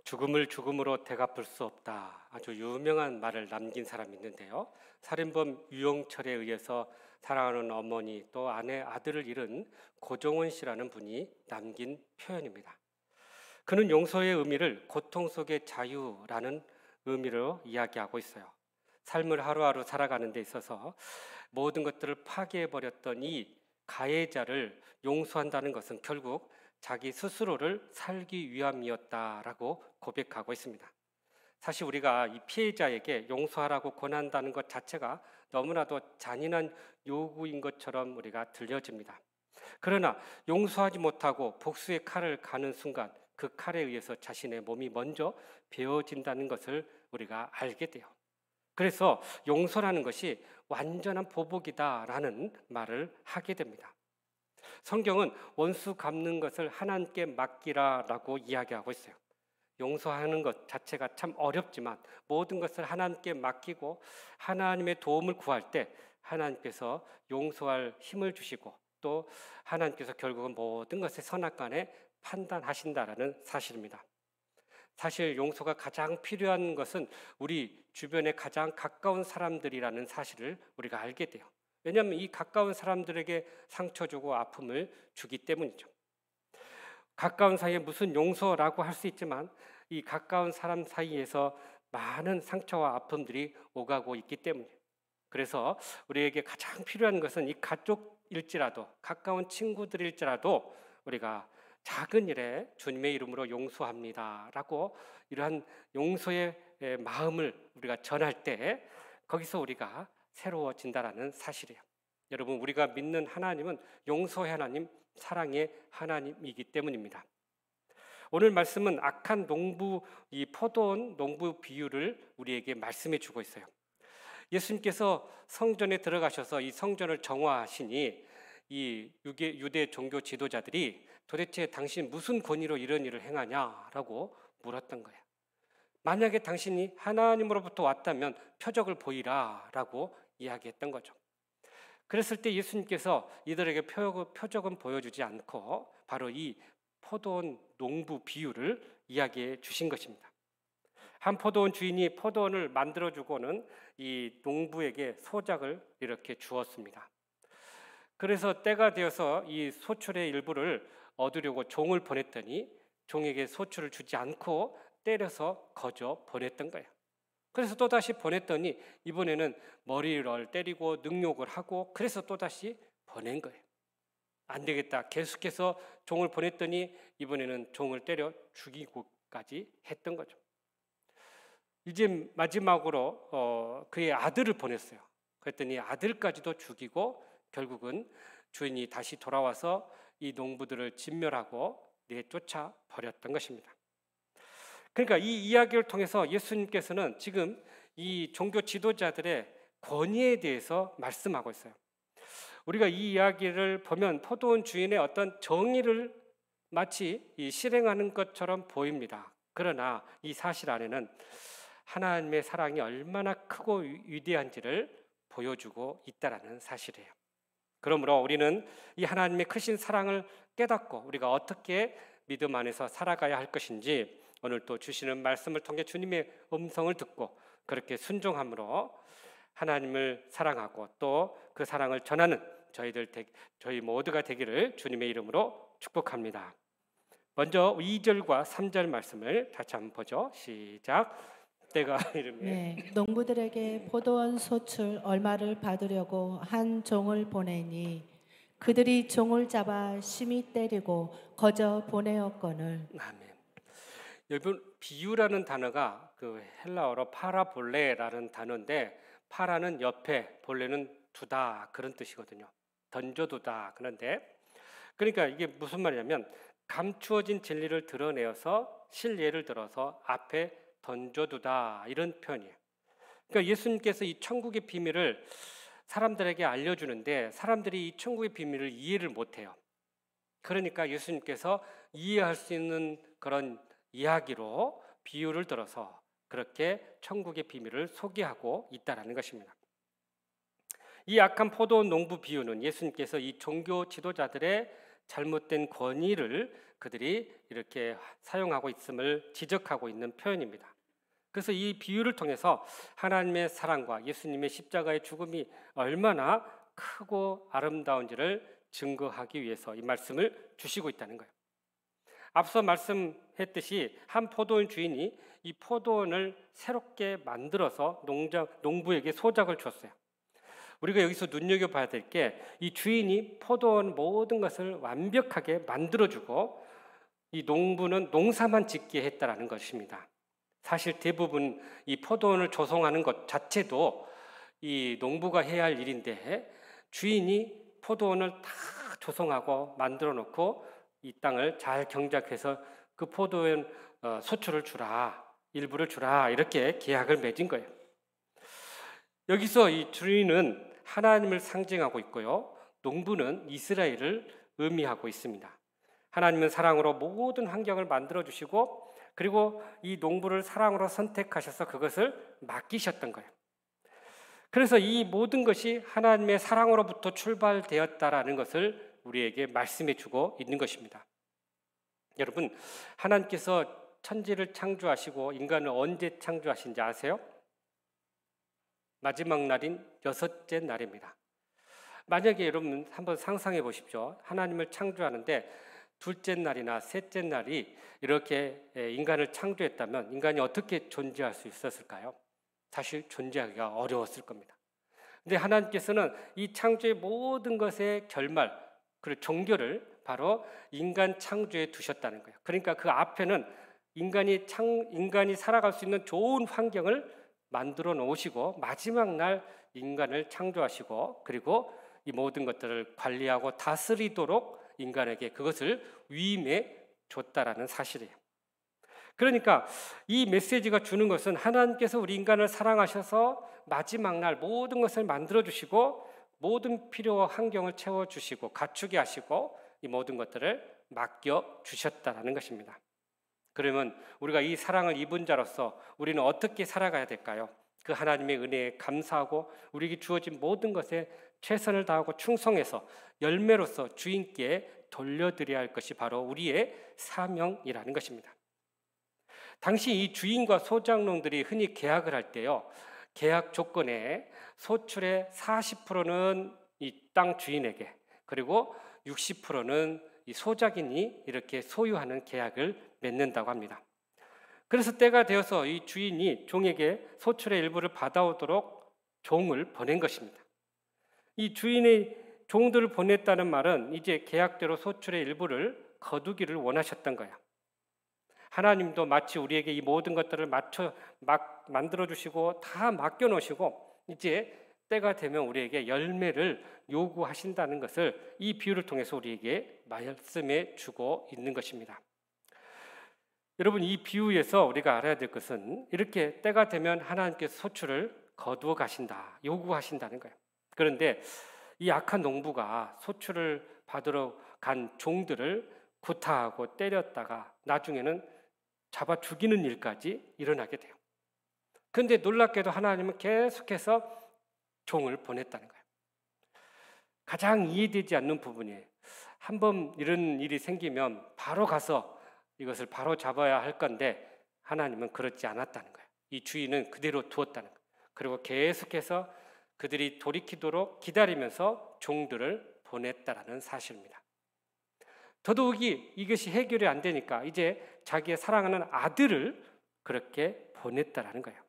죽음을 죽음으로 되갚을 수 없다. 아주 유명한 말을 남긴 사람이 있는데요. 살인범 유영철에 의해서 사랑하는 어머니 또 아내 아들을 잃은 고종원 씨라는 분이 남긴 표현입니다. 그는 용서의 의미를 고통 속의 자유라는 의미로 이야기하고 있어요. 삶을 하루하루 살아가는 데 있어서 모든 것들을 파괴해버렸던 이 가해자를 용서한다는 것은 결국 자기 스스로를 살기 위함이었다라고 고백하고 있습니다. 사실 우리가 이 피해자에게 용서하라고 권한다는 것 자체가 너무나도 잔인한 요구인 것처럼 우리가 들려집니다. 그러나 용서하지 못하고 복수의 칼을 가는 순간 그 칼에 의해서 자신의 몸이 먼저 베어진다는 것을 우리가 알게 돼요. 그래서 용서라는 것이 완전한 보복이다라는 말을 하게 됩니다. 성경은 원수 갚는 것을 하나님께 맡기라라고 이야기하고 있어요. 용서하는 것 자체가 참 어렵지만 모든 것을 하나님께 맡기고 하나님의 도움을 구할 때 하나님께서 용서할 힘을 주시고 또 하나님께서 결국은 모든 것의 선악간에 판단하신다라는 사실입니다. 사실 용서가 가장 필요한 것은 우리 주변에 가장 가까운 사람들이라는 사실을 우리가 알게 돼요. 왜냐하면 이 가까운 사람들에게 상처 주고 아픔을 주기 때문이죠. 가까운 사이에 무슨 용서라고 할 수 있지만 이 가까운 사람 사이에서 많은 상처와 아픔들이 오가고 있기 때문이에요. 그래서 우리에게 가장 필요한 것은 이 가족일지라도 가까운 친구들일지라도 우리가 작은 일에 주님의 이름으로 용서합니다라고 이러한 용서의 마음을 우리가 전할 때 거기서 우리가 새로워진다라는 사실이에요. 여러분, 우리가 믿는 하나님은 용서의 하나님, 사랑의 하나님이기 때문입니다. 오늘 말씀은 악한 농부, 이 포도원 농부 비유를 우리에게 말씀해 주고 있어요. 예수님께서 성전에 들어가셔서 이 성전을 정화하시니 이 유대 종교 지도자들이 도대체 당신 무슨 권위로 이런 일을 행하냐라고 물었던 거예요. 만약에 당신이 하나님으로부터 왔다면 표적을 보이라라고 이야기했던 거죠. 그랬을 때 예수님께서 이들에게 표적은 보여주지 않고 바로 이 포도원 농부 비유를 이야기해 주신 것입니다. 한 포도원 주인이 포도원을 만들어주고는 이 농부에게 소작을 이렇게 주었습니다. 그래서 때가 되어서 이 소출의 일부를 얻으려고 종을 보냈더니 종에게 소출을 주지 않고 때려서 거저 보냈던 거예요. 그래서 또다시 보냈더니 이번에는 머리를 때리고 능욕을 하고 그래서 또다시 보낸 거예요. 안 되겠다. 계속해서 종을 보냈더니 이번에는 종을 때려 죽이고까지 했던 거죠. 이제 마지막으로 그의 아들을 보냈어요. 그랬더니 아들까지도 죽이고 결국은 주인이 다시 돌아와서 이 농부들을 진멸하고 내쫓아 버렸던 것입니다. 그러니까 이 이야기를 통해서 예수님께서는 지금 이 종교 지도자들의 권위에 대해서 말씀하고 있어요. 우리가 이 이야기를 보면 포도원 주인의 어떤 정의를 마치 실행하는 것처럼 보입니다. 그러나 이 사실 안에는 하나님의 사랑이 얼마나 크고 위대한지를 보여주고 있다라는 사실이에요. 그러므로 우리는 이 하나님의 크신 사랑을 깨닫고 우리가 어떻게 믿음 안에서 살아가야 할 것인지 오늘 또 주시는 말씀을 통해 주님의 음성을 듣고 그렇게 순종함으로 하나님을 사랑하고 또 그 사랑을 전하는 저희 모두가 되기를 주님의 이름으로 축복합니다. 먼저 2절과 3절 말씀을 다시 한번 보죠. 시작. 때가 이르매 농부들에게 포도원 소출 얼마를 받으려고 한 종을 보내니 그들이 종을 잡아 심히 때리고 거저 보내었거늘. 아멘. 여러분, 비유라는 단어가 그 헬라어로 파라볼레라는 단어인데 파라는 옆에, 볼레는 두다 그런 뜻이거든요. 던져두다. 그러니까 이게 무슨 말이냐면 감추어진 진리를 드러내어서 실예를 들어서 앞에 던져두다 이런 표현이에요. 그러니까 예수님께서 이 천국의 비밀을 사람들에게 알려주는데 사람들이 이 천국의 비밀을 이해를 못해요. 그러니까 예수님께서 이해할 수 있는 그런 이야기로 비유를 들어서 그렇게 천국의 비밀을 소개하고 있다는 것입니다. 이 악한 포도원 농부 비유는 예수님께서 이 종교 지도자들의 잘못된 권위를 그들이 이렇게 사용하고 있음을 지적하고 있는 표현입니다. 그래서 이 비유를 통해서 하나님의 사랑과 예수님의 십자가의 죽음이 얼마나 크고 아름다운지를 증거하기 위해서 이 말씀을 주시고 있다는 거예요. 앞서 말씀했듯이 한 포도원 주인이 이 포도원을 새롭게 만들어서 농부에게 소작을 줬어요. 우리가 여기서 눈여겨봐야 될 게 이 주인이 포도원 모든 것을 완벽하게 만들어주고 이 농부는 농사만 짓게 했다라는 것입니다. 사실 대부분 이 포도원을 조성하는 것 자체도 이 농부가 해야 할 일인데 주인이 포도원을 다 조성하고 만들어 놓고 이 땅을 잘 경작해서 그 포도원 소출을 주라, 일부를 주라 이렇게 계약을 맺은 거예요. 여기서 이 주인은 하나님을 상징하고 있고요. 농부는 이스라엘을 의미하고 있습니다. 하나님은 사랑으로 모든 환경을 만들어 주시고 그리고 이 농부를 사랑으로 선택하셔서 그것을 맡기셨던 거예요. 그래서 이 모든 것이 하나님의 사랑으로부터 출발되었다라는 것을 우리에게 말씀해 주고 있는 것입니다. 여러분, 하나님께서 천지를 창조하시고 인간을 언제 창조하신지 아세요? 마지막 날인 6째 날입니다. 만약에 여러분 한번 상상해 보십시오. 하나님을 창조하는데 둘째 날이나 셋째 날이 이렇게 인간을 창조했다면 인간이 어떻게 존재할 수 있었을까요? 사실 존재하기가 어려웠을 겁니다. 근데 하나님께서는 이 창조의 모든 것의 결말, 그리고 종결을 바로 인간 창조에 두셨다는 거예요. 그러니까 그 앞에는 인간이 살아갈 수 있는 좋은 환경을 만들어 놓으시고 마지막 날 인간을 창조하시고 그리고 이 모든 것들을 관리하고 다스리도록 인간에게 그것을 위임해 줬다라는 사실이에요. 그러니까 이 메시지가 주는 것은 하나님께서 우리 인간을 사랑하셔서 마지막 날 모든 것을 만들어 주시고 모든 필요와 환경을 채워 주시고 갖추게 하시고 이 모든 것들을 맡겨 주셨다라는 것입니다. 그러면 우리가 이 사랑을 입은 자로서 우리는 어떻게 살아가야 될까요? 그 하나님의 은혜에 감사하고 우리에게 주어진 모든 것에 최선을 다하고 충성해서 열매로서 주인께 돌려드려야 할 것이 바로 우리의 사명이라는 것입니다. 당시 이 주인과 소작농들이 흔히 계약을 할 때요, 계약 조건에 소출의 40%는 이 땅 주인에게 그리고 60%는 이 소작인이 이렇게 소유하는 계약을 맺는다고 합니다. 그래서 때가 되어서 이 주인이 종에게 소출의 일부를 받아오도록 종을 보낸 것입니다. 이 주인의 종들을 보냈다는 말은 이제 계약대로 소출의 일부를 거두기를 원하셨던 거야. 하나님도 마치 우리에게 이 모든 것들을 만들어 주시고 다 맡겨 놓으시고 이제 때가 되면 우리에게 열매를 요구하신다는 것을 이 비유를 통해서 우리에게 말씀해 주고 있는 것입니다. 여러분, 이 비유에서 우리가 알아야 될 것은 이렇게 때가 되면 하나님께서 소출을 거두어 가신다, 요구하신다는 거예요. 그런데 이 악한 농부가 소출을 받으러 간 종들을 구타하고 때렸다가 나중에는 잡아 죽이는 일까지 일어나게 돼요. 그런데 놀랍게도 하나님은 계속해서 종을 보냈다는 거예요. 가장 이해되지 않는 부분이에요. 한번 이런 일이 생기면 바로 가서 이것을 바로 잡아야 할 건데 하나님은 그렇지 않았다는 거예요. 이 주인은 그대로 두었다는 거예요. 그리고 계속해서 그들이 돌이키도록 기다리면서 종들을 보냈다라는 사실입니다. 더더욱이 이것이 해결이 안 되니까 이제 자기의 사랑하는 아들을 그렇게 보냈다라는 거예요.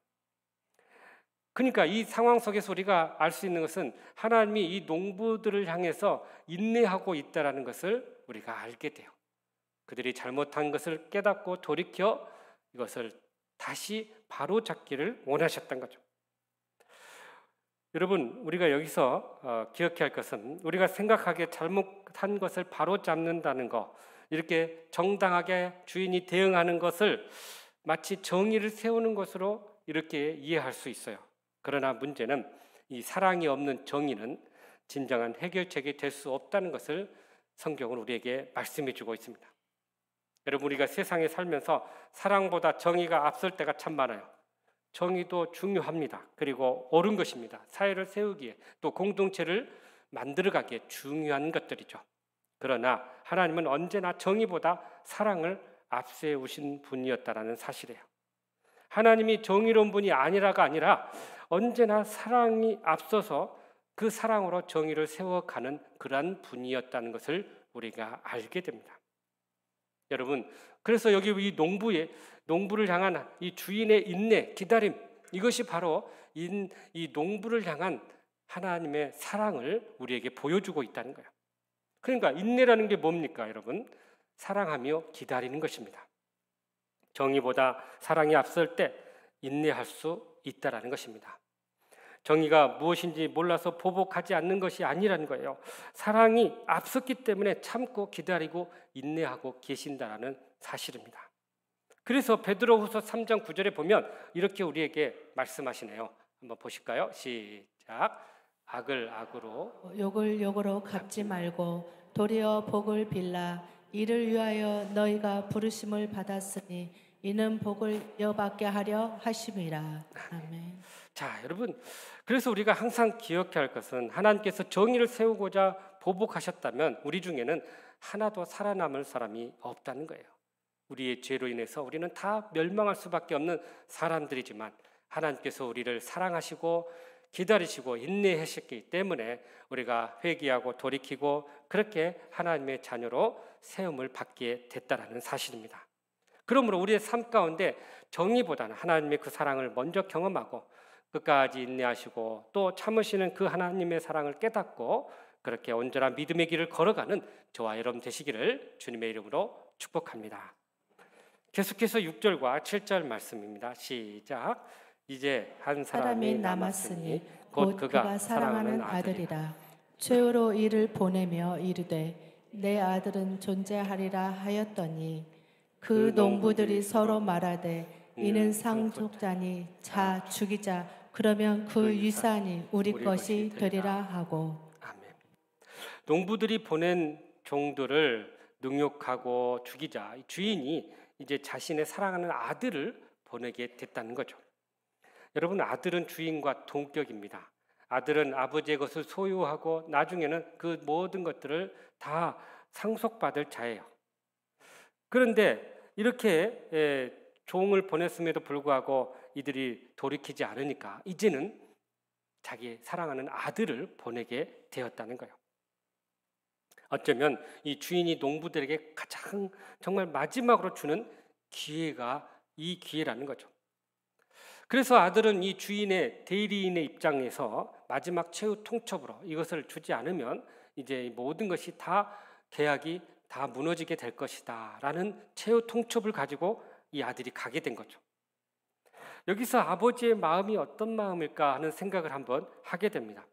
그러니까 이 상황 속에서 우리가 알 수 있는 것은 하나님이 이 농부들을 향해서 인내하고 있다라는 것을 우리가 알게 돼요. 그들이 잘못한 것을 깨닫고 돌이켜 이것을 다시 바로잡기를 원하셨던 거죠. 여러분, 우리가 여기서 기억해야 할 것은 우리가 생각하기에 잘못한 것을 바로잡는다는 것, 이렇게 정당하게 주인이 대응하는 것을 마치 정의를 세우는 것으로 이렇게 이해할 수 있어요. 그러나 문제는 이 사랑이 없는 정의는 진정한 해결책이 될 수 없다는 것을 성경은 우리에게 말씀해 주고 있습니다. 여러분, 우리가 세상에 살면서 사랑보다 정의가 앞설 때가 참 많아요. 정의도 중요합니다. 그리고 옳은 것입니다. 사회를 세우기에 또 공동체를 만들어가기에 중요한 것들이죠. 그러나 하나님은 언제나 정의보다 사랑을 앞세우신 분이었다라는 사실이에요. 하나님이 정의로운 분이 아니라가 아니라 언제나 사랑이 앞서서 그 사랑으로 정의를 세워가는 그러한 분이었다는 것을 우리가 알게 됩니다. 여러분, 그래서 여기 이 농부를 향한 이 주인의 인내, 기다림, 이것이 바로 이 농부를 향한 하나님의 사랑을 우리에게 보여주고 있다는 거예요. 그러니까 인내라는 게 뭡니까, 여러분? 사랑하며 기다리는 것입니다. 정의보다 사랑이 앞설 때 인내할 수 있다라는 것입니다. 정의가 무엇인지 몰라서 보복하지 않는 것이 아니라는 거예요. 사랑이 앞섰기 때문에 참고 기다리고 인내하고 계신다라는 사실입니다. 그래서 베드로후서 3장 9절에 보면 이렇게 우리에게 말씀하시네요. 한번 보실까요? 시작. 악을 악으로 욕을 욕으로 갚지 말고 도리어 복을 빌라. 이를 위하여 너희가 부르심을 받았으니 이는 복을 이어받게 하려 하심이라. 아멘. 자, 여러분, 그래서 우리가 항상 기억해야 할 것은 하나님께서 정의를 세우고자 보복하셨다면 우리 중에는 하나도 살아남을 사람이 없다는 거예요. 우리의 죄로 인해서 우리는 다 멸망할 수밖에 없는 사람들이지만 하나님께서 우리를 사랑하시고 기다리시고 인내하셨기 때문에 우리가 회개하고 돌이키고 그렇게 하나님의 자녀로 세움을 받게 됐다라는 사실입니다. 그러므로 우리의 삶 가운데 정의보다는 하나님의 그 사랑을 먼저 경험하고 끝까지 인내하시고 또 참으시는 그 하나님의 사랑을 깨닫고 그렇게 온전한 믿음의 길을 걸어가는 저와 여러분 되시기를 주님의 이름으로 축복합니다. 계속해서 6절과 7절 말씀입니다. 시작. 이제 한 사람이 남았으니 곧 그가 사랑하는 아들이라. 최후로 이를 보내며 이르되 내 아들은 존재하리라 하였더니 그 농부들이 서로 말하되 이는 상속자니 자 죽이자. 그러면 그 유산이 우리 것이 되리라 하고. 아멘. 농부들이 보낸 종들을 능욕하고 죽이자. 주인이 이제 자신의 사랑하는 아들을 보내게 됐다는 거죠. 여러분, 아들은 주인과 동격입니다. 아들은 아버지의 것을 소유하고 나중에는 그 모든 것들을 다 상속받을 자예요. 그런데 이렇게 종을 보냈음에도 불구하고 이들이 돌이키지 않으니까 이제는 자기 사랑하는 아들을 보내게 되었다는 거예요. 어쩌면 이 주인이 농부들에게 가장 정말 마지막으로 주는 기회가 이 기회라는 거죠. 그래서 아들은 이 주인의 대리인의 입장에서 마지막 최후 통첩으로 이것을 주지 않으면 이제 모든 것이 다 계약이 다 무너지게 될 것이다 라는 최후 통첩을 가지고 이 아들이 가게 된 거죠. 여기서 아버지의 마음이 어떤 마음일까 하는 생각을 한번 하게 됩니다.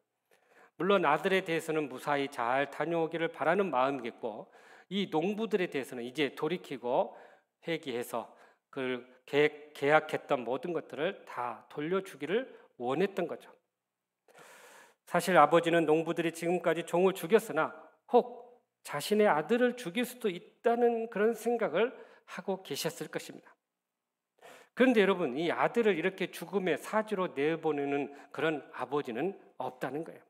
물론 아들에 대해서는 무사히 잘 다녀오기를 바라는 마음이겠고 이 농부들에 대해서는 이제 돌이키고 회개해서 그 계약했던 모든 것들을 다 돌려주기를 원했던 거죠. 사실 아버지는 농부들이 지금까지 종을 죽였으나 혹 자신의 아들을 죽일 수도 있다는 그런 생각을 하고 계셨을 것입니다. 그런데 여러분, 이 아들을 이렇게 죽음의 사지로 내보내는 그런 아버지는 없다는 거예요.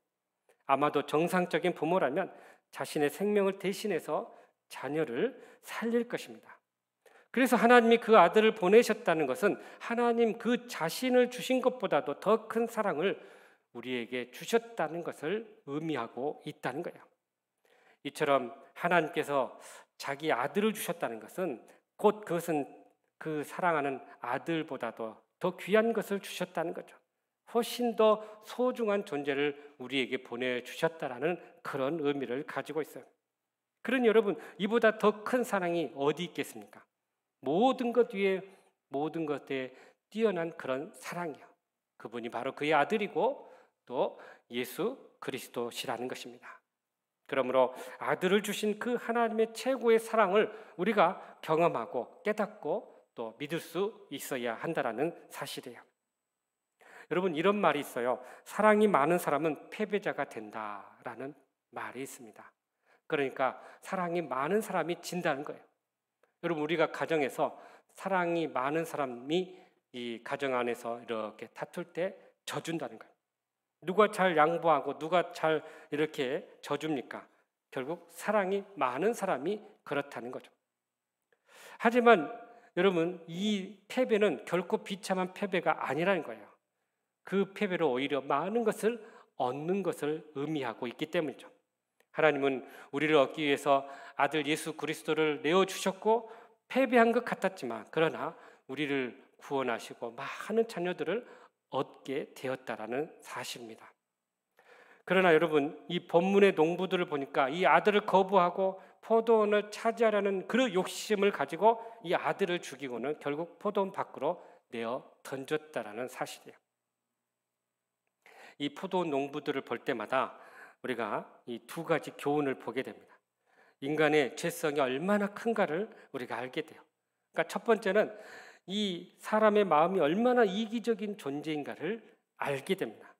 아마도 정상적인 부모라면 자신의 생명을 대신해서 자녀를 살릴 것입니다. 그래서 하나님이 그 아들을 보내셨다는 것은 하나님 그 자신을 주신 것보다도 더 큰 사랑을 우리에게 주셨다는 것을 의미하고 있다는 거예요. 이처럼 하나님께서 자기 아들을 주셨다는 것은 곧 그것은 그 사랑하는 아들보다도 더 귀한 것을 주셨다는 거죠. 훨씬 더 소중한 존재를 우리에게 보내주셨다라는 그런 의미를 가지고 있어요. 그러니 여러분, 이보다 더 큰 사랑이 어디 있겠습니까? 모든 것 위에 모든 것에 뛰어난 그런 사랑이요. 그분이 바로 그의 아들이고 또 예수 그리스도시라는 것입니다. 그러므로 아들을 주신 그 하나님의 최고의 사랑을 우리가 경험하고 깨닫고 또 믿을 수 있어야 한다라는 사실이에요. 여러분, 이런 말이 있어요. 사랑이 많은 사람은 패배자가 된다라는 말이 있습니다. 그러니까 사랑이 많은 사람이 진다는 거예요. 여러분, 우리가 가정에서 사랑이 많은 사람이 이 가정 안에서 이렇게 다툴 때 져준다는 거예요. 누가 잘 양보하고 누가 잘 이렇게 져줍니까? 결국 사랑이 많은 사람이 그렇다는 거죠. 하지만 여러분, 이 패배는 결코 비참한 패배가 아니라는 거예요. 그 패배로 오히려 많은 것을 얻는 것을 의미하고 있기 때문이죠. 하나님은 우리를 얻기 위해서 아들 예수 그리스도를 내어주셨고 패배한 것 같았지만 그러나 우리를 구원하시고 많은 자녀들을 얻게 되었다라는 사실입니다. 그러나 여러분, 이 본문의 농부들을 보니까 이 아들을 거부하고 포도원을 차지하려는 그 욕심을 가지고 이 아들을 죽이고는 결국 포도원 밖으로 내어 던졌다라는 사실이에요. 이 포도원 농부들을 볼 때마다 우리가 이 두 가지 교훈을 보게 됩니다. 인간의 죄성이 얼마나 큰가를 우리가 알게 돼요. 그러니까 첫 번째는 이 사람의 마음이 얼마나 이기적인 존재인가를 알게 됩니다.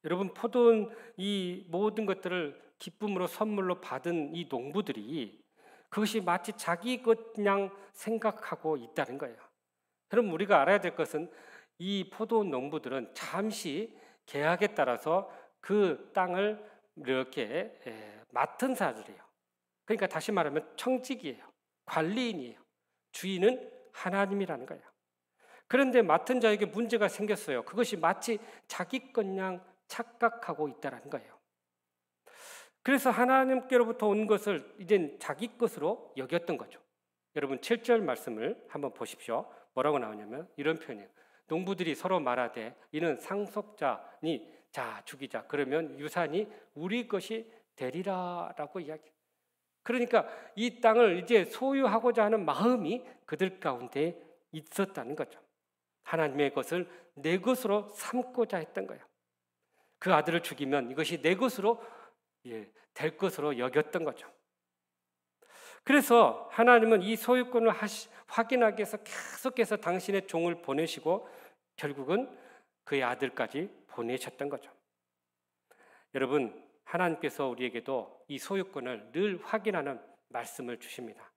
여러분, 포도원 이 모든 것들을 기쁨으로 선물로 받은 이 농부들이 그것이 마치 자기 것 그냥 생각하고 있다는 거예요. 여러분, 우리가 알아야 될 것은 이 포도원 농부들은 잠시 계약에 따라서 그 땅을 이렇게 맡은 자들이에요. 그러니까 다시 말하면 청직이에요. 관리인이에요. 주인은 하나님이라는 거예요. 그런데 맡은 자에게 문제가 생겼어요. 그것이 마치 자기 것냥 착각하고 있다는 거예요. 그래서 하나님께로부터 온 것을 이젠 자기 것으로 여겼던 거죠. 여러분 7절 말씀을 한번 보십시오. 뭐라고 나오냐면 이런 표현이에요. 농부들이 서로 말하되 이는 상속자니 자 죽이자. 그러면 유산이 우리 것이 되리라라고 이야기해요. 그러니까 이 땅을 이제 소유하고자 하는 마음이 그들 가운데 있었다는 거죠. 하나님의 것을 내 것으로 삼고자 했던 거예요. 그 아들을 죽이면 이것이 내 것으로 될 것으로 여겼던 거죠. 그래서 하나님은 이 소유권을 확인하기 위해서 계속해서 당신의 종을 보내시고 결국은 그의 아들까지 보내셨던 거죠. 여러분, 하나님께서 우리에게도 이 소유권을 늘 확인하는 말씀을 주십니다.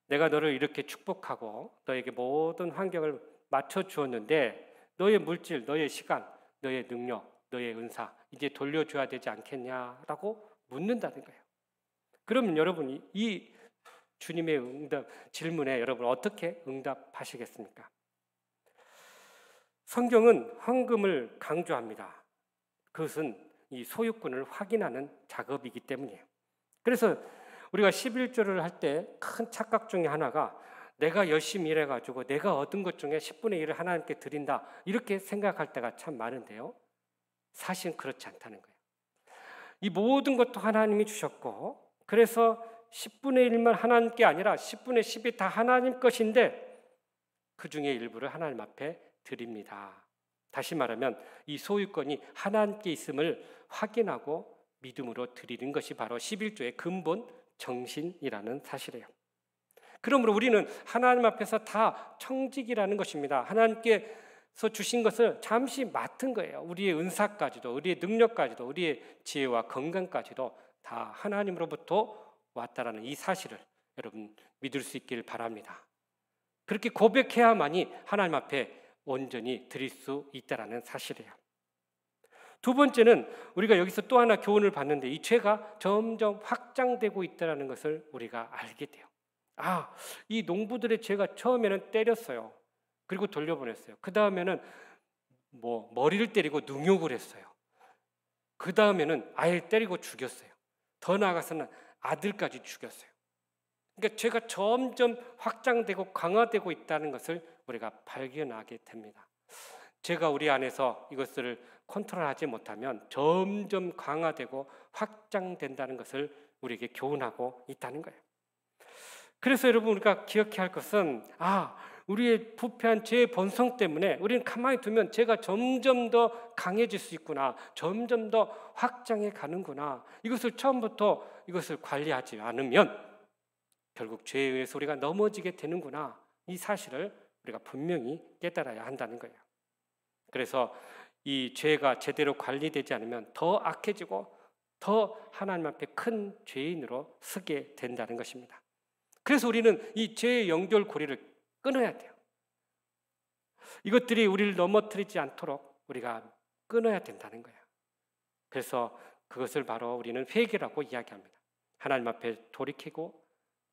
내가 너를 이렇게 축복하고 너에게 모든 환경을 맞춰 주었는데 너의 물질, 너의 시간, 너의 능력, 너의 은사 이제 돌려줘야 되지 않겠냐라고 묻는다는 거예요. 그러면 여러분이 이 주님의 질문에 여러분 어떻게 응답하시겠습니까? 성경은 헌금을 강조합니다. 그것은 이 소유권을 확인하는 작업이기 때문이에요. 그래서 우리가 11조를 할 때 큰 착각 중에 하나가 내가 열심히 일해가지고 내가 얻은 것 중에 10분의 1을 하나님께 드린다 이렇게 생각할 때가 참 많은데요. 사실은 그렇지 않다는 거예요. 이 모든 것도 하나님이 주셨고 그래서 10분의 1만 하나님께 아니라 10분의 10이 다 하나님 것인데 그 중에 일부를 하나님 앞에 드립니다. 다시 말하면 이 소유권이 하나님께 있음을 확인하고 믿음으로 드리는 것이 바로 11조의 근본 정신이라는 사실이에요. 그러므로 우리는 하나님 앞에서 다 청직이라는 것입니다. 하나님께서 주신 것을 잠시 맡은 거예요. 우리의 은사까지도, 우리의 능력까지도, 우리의 지혜와 건강까지도 다 하나님으로부터 왔다라는 이 사실을 여러분 믿을 수 있길 바랍니다. 그렇게 고백해야만이 하나님 앞에 온전히 드릴 수 있다라는 사실이에요. 두 번째는 우리가 여기서 또 하나 교훈을 받는데 이 죄가 점점 확장되고 있다는 것을 우리가 알게 돼요. 이 농부들의 죄가 처음에는 때렸어요. 그리고 돌려보냈어요. 그 다음에는 머리를 때리고 능욕을 했어요. 그 다음에는 아예 때리고 죽였어요. 더 나아가서는 아들까지 죽였어요. 그러니까 죄가 점점 확장되고 강화되고 있다는 것을 우리가 발견하게 됩니다. 죄가 우리 안에서 이것을 컨트롤하지 못하면 점점 강화되고 확장된다는 것을 우리에게 교훈하고 있다는 거예요. 그래서 여러분 우리가 기억해야 할 것은 우리의 부패한 죄의 본성 때문에 우리는 가만히 두면 죄가 점점 더 강해질 수 있구나. 점점 더 확장해 가는구나. 이것을 처음부터 이것을 관리하지 않으면 결국 죄에 의해서 우리가 넘어지게 되는구나. 이 사실을 우리가 분명히 깨달아야 한다는 거예요. 그래서 이 죄가 제대로 관리되지 않으면 더 악해지고 더 하나님 앞에 큰 죄인으로 서게 된다는 것입니다. 그래서 우리는 이 죄의 연결고리를 끊어야 돼요. 이것들이 우리를 넘어뜨리지 않도록 우리가 끊어야 된다는 거예요. 그래서 그것을 바로 우리는 회개라고 이야기합니다. 하나님 앞에 돌이키고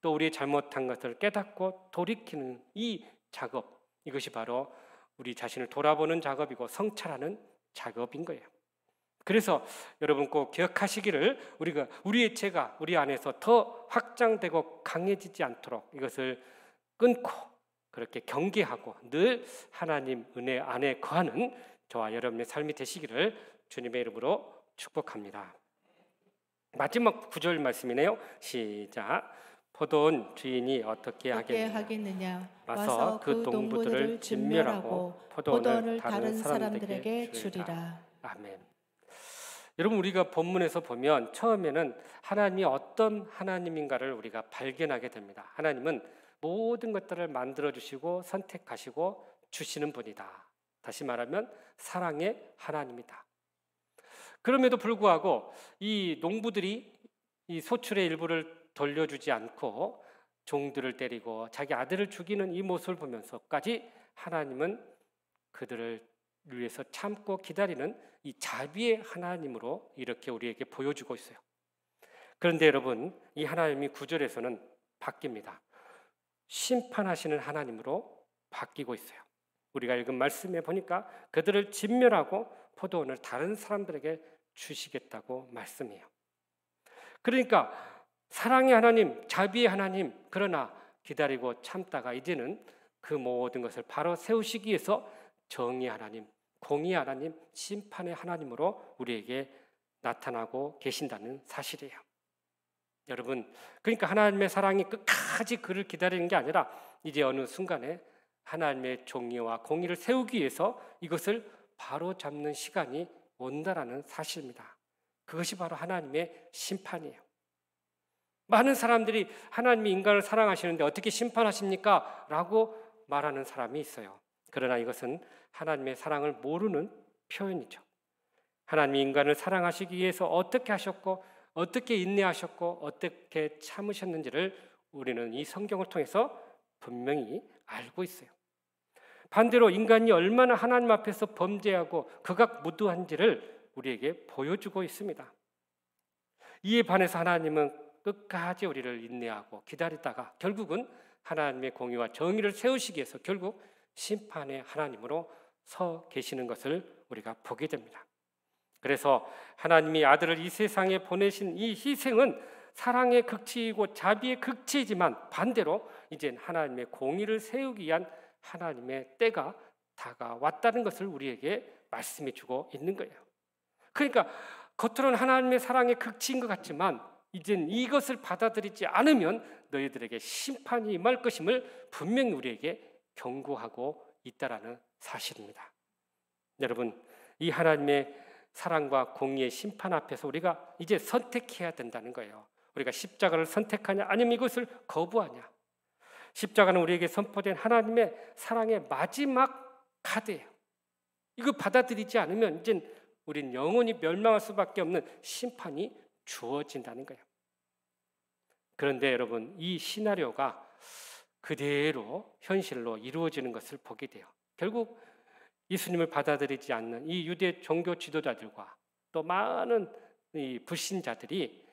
또 우리의 잘못한 것을 깨닫고 돌이키는 이 작업, 이것이 바로 우리 자신을 돌아보는 작업이고 성찰하는 작업인 거예요. 그래서 여러분 꼭 기억하시기를, 우리의 죄가 우리 안에서 더 확장되고 강해지지 않도록 이것을 끊고 그렇게 경계하고 늘 하나님 은혜 안에 거하는 저와 여러분의 삶이 되시기를 주님의 이름으로 축복합니다. 마지막 9절 말씀이네요. 시작. 포도원 주인이 어떻게 하겠느냐. 와서 그 농부들을 진멸하고 포도원을 다른 사람들에게 주리라. 아멘. 여러분, 우리가 본문에서 보면 처음에는 하나님이 어떤 하나님인가를 우리가 발견하게 됩니다. 하나님은 모든 것들을 만들어주시고 선택하시고 주시는 분이다. 다시 말하면 사랑의 하나님이다. 그럼에도 불구하고 이 농부들이 이 소출의 일부를 돌려주지 않고 종들을 때리고 자기 아들을 죽이는 이 모습을 보면서까지 하나님은 그들을 위해서 참고 기다리는 이 자비의 하나님으로 이렇게 우리에게 보여주고 있어요. 그런데 여러분, 이 하나님이 9절에서는 바뀝니다. 심판하시는 하나님으로 바뀌고 있어요. 우리가 읽은 말씀에 보니까 그들을 진멸하고 포도원을 다른 사람들에게 주시겠다고 말씀해요. 그러니까 사랑의 하나님, 자비의 하나님, 그러나 기다리고 참다가 이제는 그 모든 것을 바로 세우시기 위해서 정의 하나님, 공의 하나님, 심판의 하나님으로 우리에게 나타나고 계신다는 사실이에요. 여러분, 그러니까 하나님의 사랑이 끝까지 그를 기다리는 게 아니라 이제 어느 순간에 하나님의 정의와 공의를 세우기 위해서 이것을 바로잡는 시간이 온다라는 사실입니다. 그것이 바로 하나님의 심판이에요. 많은 사람들이 하나님이 인간을 사랑하시는데 어떻게 심판하십니까? 라고 말하는 사람이 있어요. 그러나 이것은 하나님의 사랑을 모르는 표현이죠. 하나님이 인간을 사랑하시기 위해서 어떻게 하셨고 어떻게 인내하셨고 어떻게 참으셨는지를 우리는 이 성경을 통해서 분명히 알고 있어요. 반대로 인간이 얼마나 하나님 앞에서 범죄하고 극악무도한지를 우리에게 보여주고 있습니다. 이에 반해서 하나님은 끝까지 우리를 인내하고 기다리다가 결국은 하나님의 공의와 정의를 세우시기 위해서 결국 심판의 하나님으로 서 계시는 것을 우리가 보게 됩니다. 그래서 하나님이 아들을 이 세상에 보내신 이 희생은 사랑의 극치이고 자비의 극치이지만 반대로 이젠 하나님의 공의를 세우기 위한 하나님의 때가 다가왔다는 것을 우리에게 말씀해 주고 있는 거예요. 그러니까 겉으로는 하나님의 사랑의 극치인 것 같지만 이젠 이것을 받아들이지 않으면 너희들에게 심판이 임할 것임을 분명히 우리에게 경고하고 있다라는 사실입니다. 여러분, 이 하나님의 사랑과 공의의 심판 앞에서 우리가 이제 선택해야 된다는 거예요. 우리가 십자가를 선택하냐 아니면 이것을 거부하냐. 십자가는 우리에게 선포된 하나님의 사랑의 마지막 카드예요. 이거 받아들이지 않으면 이제 우린 영원히 멸망할 수밖에 없는 심판이 주어진다는 거예요. 그런데 여러분, 이 시나리오가 그대로 현실로 이루어지는 것을 보게 돼요. 결국 예수님을 받아들이지 않는 이 유대 종교 지도자들과 또 많은 이 불신자들이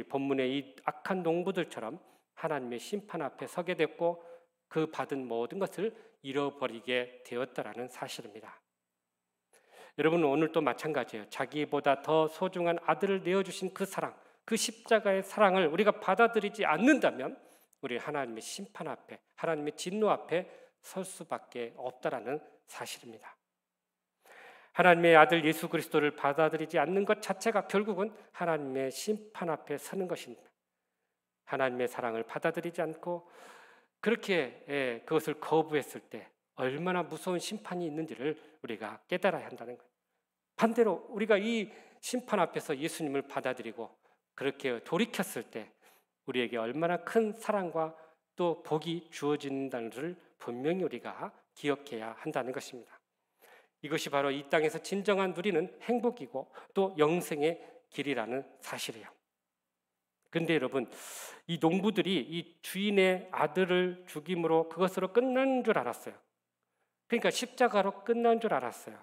본문의 이 악한 농부들처럼 하나님의 심판 앞에 서게 됐고 그 받은 모든 것을 잃어버리게 되었다라는 사실입니다. 여러분, 오늘도 마찬가지예요. 자기보다 더 소중한 아들을 내어주신 그 사랑, 그 십자가의 사랑을 우리가 받아들이지 않는다면 우리 하나님의 심판 앞에, 하나님의 진노 앞에 설 수밖에 없다라는 사실입니다. 하나님의 아들 예수 그리스도를 받아들이지 않는 것 자체가 결국은 하나님의 심판 앞에 서는 것입니다. 하나님의 사랑을 받아들이지 않고 그렇게 그것을 거부했을 때 얼마나 무서운 심판이 있는지를 우리가 깨달아야 한다는 거예요. 반대로 우리가 이 심판 앞에서 예수님을 받아들이고 그렇게 돌이켰을 때 우리에게 얼마나 큰 사랑과 또 복이 주어진다는 것을 분명히 우리가 기억해야 한다는 것입니다. 이것이 바로 이 땅에서 진정한 누리는 행복이고 또 영생의 길이라는 사실이에요. 그런데 여러분, 이 농부들이 이 주인의 아들을 죽임으로 그것으로 끝난 줄 알았어요. 그러니까 십자가로 끝난 줄 알았어요.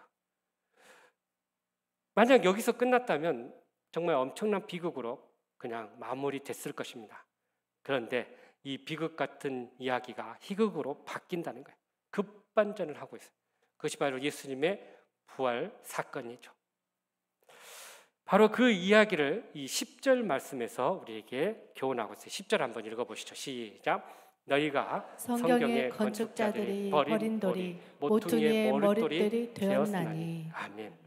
만약 여기서 끝났다면 정말 엄청난 비극으로 그냥 마무리됐을 것입니다. 그런데 이 비극 같은 이야기가 희극으로 바뀐다는 거예요. 급반전을 하고 있어요. 그것이 바로 예수님의 부활 사건이죠. 바로 그 이야기를 이 10절 말씀에서 우리에게 교훈하고 있어요. 10절 한번 읽어보시죠. 시작. 너희가 성경의 건축자들이 버린 돌이 모퉁이의 머릿돌이 되었나니. 아멘.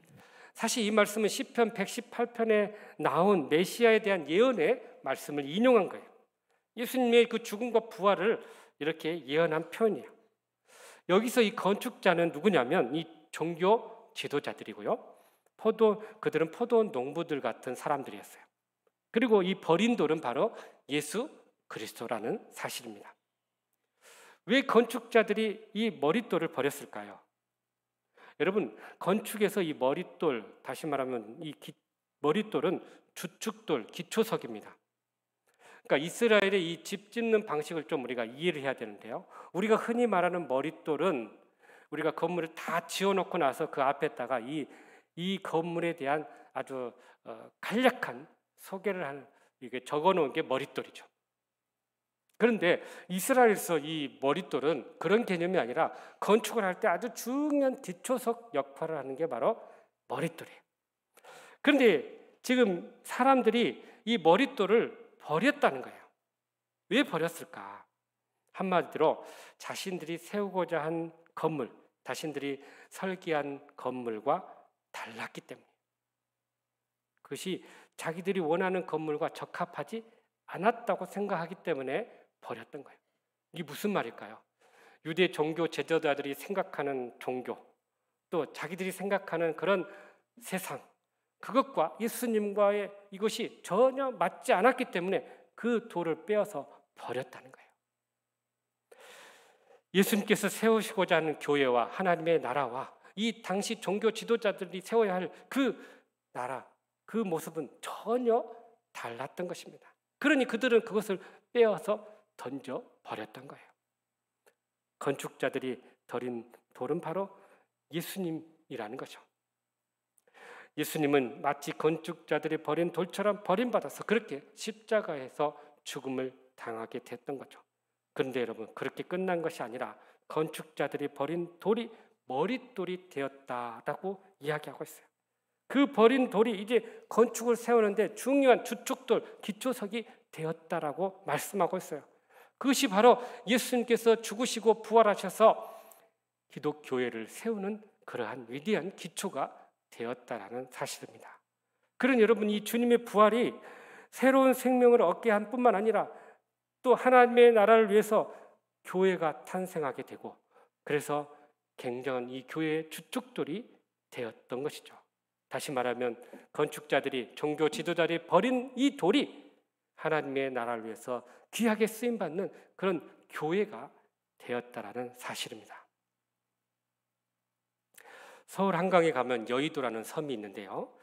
사실 이 말씀은 시편 118편에 나온 메시아에 대한 예언의 말씀을 인용한 거예요. 예수님의 그 죽음과 부활을 이렇게 예언한 표현이에요. 여기서 이 건축자는 누구냐면 이 종교 지도자들이고요. 그들은 포도 농부들 같은 사람들이었어요. 그리고 이 버린 돌은 바로 예수 그리스도라는 사실입니다. 왜 건축자들이 이 머릿돌을 버렸을까요? 여러분, 건축에서 이 머릿돌, 다시 말하면 이 머릿돌은 주축돌, 기초석입니다. 그러니까 이스라엘의 이 집 짓는 방식을 좀 우리가 이해를 해야 되는데요. 우리가 흔히 말하는 머릿돌은 우리가 건물을 다 지어놓고 나서 그 앞에다가 이 건물에 대한 아주 간략한 소개를 이게 적어놓은 게 머릿돌이죠. 그런데 이스라엘에서 이 머릿돌은 그런 개념이 아니라 건축을 할 때 아주 중요한 기초석 역할을 하는 게 바로 머릿돌이에요. 그런데 지금 사람들이 이 머릿돌을 버렸다는 거예요. 왜 버렸을까? 한마디로 자신들이 세우고자 한 건물, 자신들이 설계한 건물과 달랐기 때문에, 그것이 자기들이 원하는 건물과 적합하지 않았다고 생각하기 때문에 버렸던 거예요. 이게 무슨 말일까요? 유대 종교 지도자들이 생각하는 종교, 또 자기들이 생각하는 그런 세상, 그것과 예수님과의 이것이 전혀 맞지 않았기 때문에 그 돌을 빼어서 버렸다는 거예요. 예수님께서 세우시고자 하는 교회와 하나님의 나라와 이 당시 종교 지도자들이 세워야 할 그 나라, 그 모습은 전혀 달랐던 것입니다. 그러니 그들은 그것을 빼어서 던져 버렸던 거예요. 건축자들이 버린 돌은 바로 예수님이라는 거죠. 예수님은 마치 건축자들이 버린 돌처럼 버림받아서 그렇게 십자가에서 죽음을 당하게 됐던 거죠. 그런데 여러분, 그렇게 끝난 것이 아니라 건축자들이 버린 돌이 머릿돌이 되었다라고 이야기하고 있어요. 그 버린 돌이 이제 건축을 세우는데 중요한 주축돌, 기초석이 되었다라고 말씀하고 있어요. 그것이 바로 예수님께서 죽으시고 부활하셔서 기독교회를 세우는 그러한 위대한 기초가 되었다라는 사실입니다. 그런 여러분, 이 주님의 부활이 새로운 생명을 얻게 한 뿐만 아니라 또 하나님의 나라를 위해서 교회가 탄생하게 되고, 그래서 굉장한 이 교회의 주축돌이 되었던 것이죠. 다시 말하면 건축자들이, 종교 지도자들이 버린 이 돌이 하나님의 나라를 위해서 귀하게 쓰임받는 그런 교회가 되었다라는 사실입니다. 서울 한강에 가면 여의도라는 섬이 있는데요.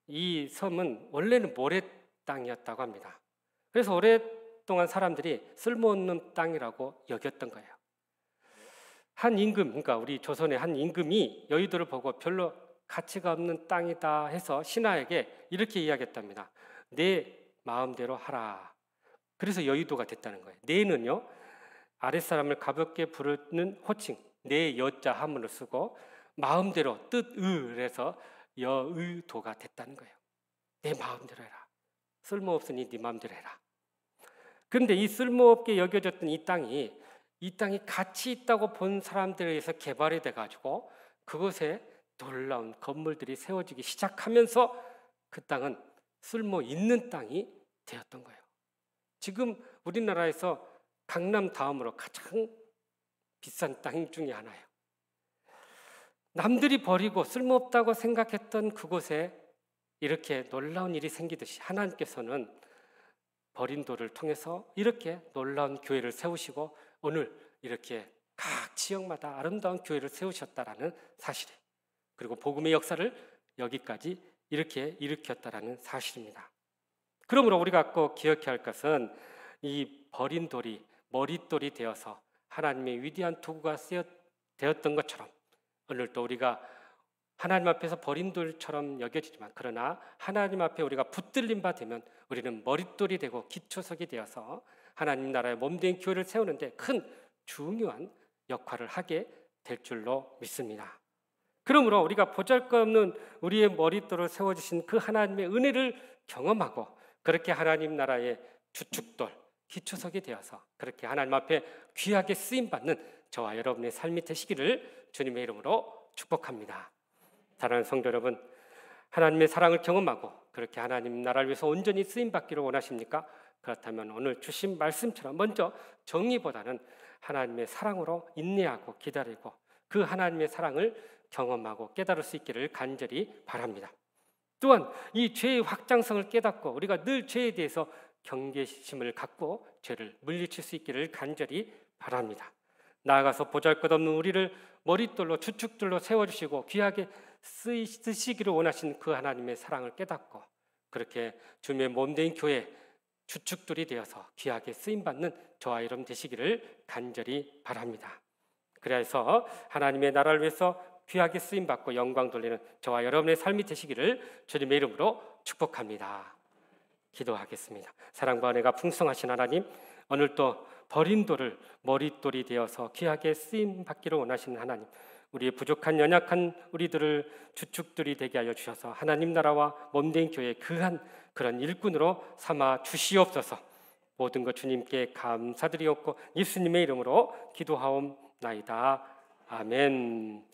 이 섬은 원래는 모래 땅이었다고 합니다. 그래서 오랫동안 사람들이 쓸모없는 땅이라고 여겼던 거예요. 한 임금, 그러니까 우리 조선의 한 임금이 여의도를 보고 별로 가치가 없는 땅이다 해서 신하에게 이렇게 이야기했답니다. 내 마음대로 하라. 그래서 여의도가 됐다는 거예요. 내는요, 아랫사람을 가볍게 부르는 호칭, 내 여자 하문을 쓰고 마음대로 뜻을 해서 여의도가 됐다는 거예요. 내 마음대로 해라. 쓸모없으니 네 마음대로 해라. 그런데 이 쓸모없게 여겨졌던 이 땅이 가치 있다고 본 사람들에 의해서 개발이 돼가지고 그곳에 놀라운 건물들이 세워지기 시작하면서 그 땅은 쓸모 있는 땅이 되었던 거예요. 지금 우리나라에서 강남 다음으로 가장 비싼 땅 중에 하나예요. 남들이 버리고 쓸모없다고 생각했던 그곳에 이렇게 놀라운 일이 생기듯이 하나님께서는 버린 돌을 통해서 이렇게 놀라운 교회를 세우시고 오늘 이렇게 각 지역마다 아름다운 교회를 세우셨다라는 사실이에요. 그리고 복음의 역사를 여기까지 이렇게 일으켰다라는 사실입니다. 그러므로 우리가 꼭 기억해야 할 것은 이 버린 돌이 머릿돌이 되어서 하나님의 위대한 도구가 되었던 것처럼 오늘도 우리가 하나님 앞에서 버림돌처럼 여겨지지만 그러나 하나님 앞에 우리가 붙들림 바 되면 우리는 머릿돌이 되고 기초석이 되어서 하나님 나라의 몸된 교회를 세우는데 큰 중요한 역할을 하게 될 줄로 믿습니다. 그러므로 우리가 보잘것없는 우리의 머릿돌을 세워주신 그 하나님의 은혜를 경험하고 그렇게 하나님 나라의 주축돌, 기초석이 되어서 그렇게 하나님 앞에 귀하게 쓰임받는 저와 여러분의 삶이 되시기를 주님의 이름으로 축복합니다. 사랑하는 성도 여러분, 하나님의 사랑을 경험하고 그렇게 하나님 나라를 위해서 온전히 쓰임받기를 원하십니까? 그렇다면 오늘 주신 말씀처럼 먼저 정의보다는 하나님의 사랑으로 인내하고 기다리고 그 하나님의 사랑을 경험하고 깨달을 수 있기를 간절히 바랍니다. 또한 이 죄의 확장성을 깨닫고 우리가 늘 죄에 대해서 경계심을 갖고 죄를 물리칠 수 있기를 간절히 바랍니다. 나아가서 보잘것없는 우리를 머릿돌로 주축돌로 세워주시고 귀하게 쓰시기를 원하신 그 하나님의 사랑을 깨닫고 그렇게 주님의 몸된 교회 주축돌이 되어서 귀하게 쓰임받는 저와 여러분 되시기를 간절히 바랍니다. 그래서 하나님의 나라를 위해서 귀하게 쓰임받고 영광 돌리는 저와 여러분의 삶이 되시기를 주님의 이름으로 축복합니다. 기도하겠습니다. 사랑과 은혜가 풍성하신 하나님, 오늘도 버린 돌을 머릿돌이 되어서 귀하게 쓰임받기를 원하시는 하나님, 우리의 부족한 연약한 우리들을 주축들이 되게 하여 주셔서 하나님 나라와 몸된 교회 그런 일꾼으로 삼아 주시옵소서. 모든 것 주님께 감사드리옵고 예수님의 이름으로 기도하옵나이다. 아멘.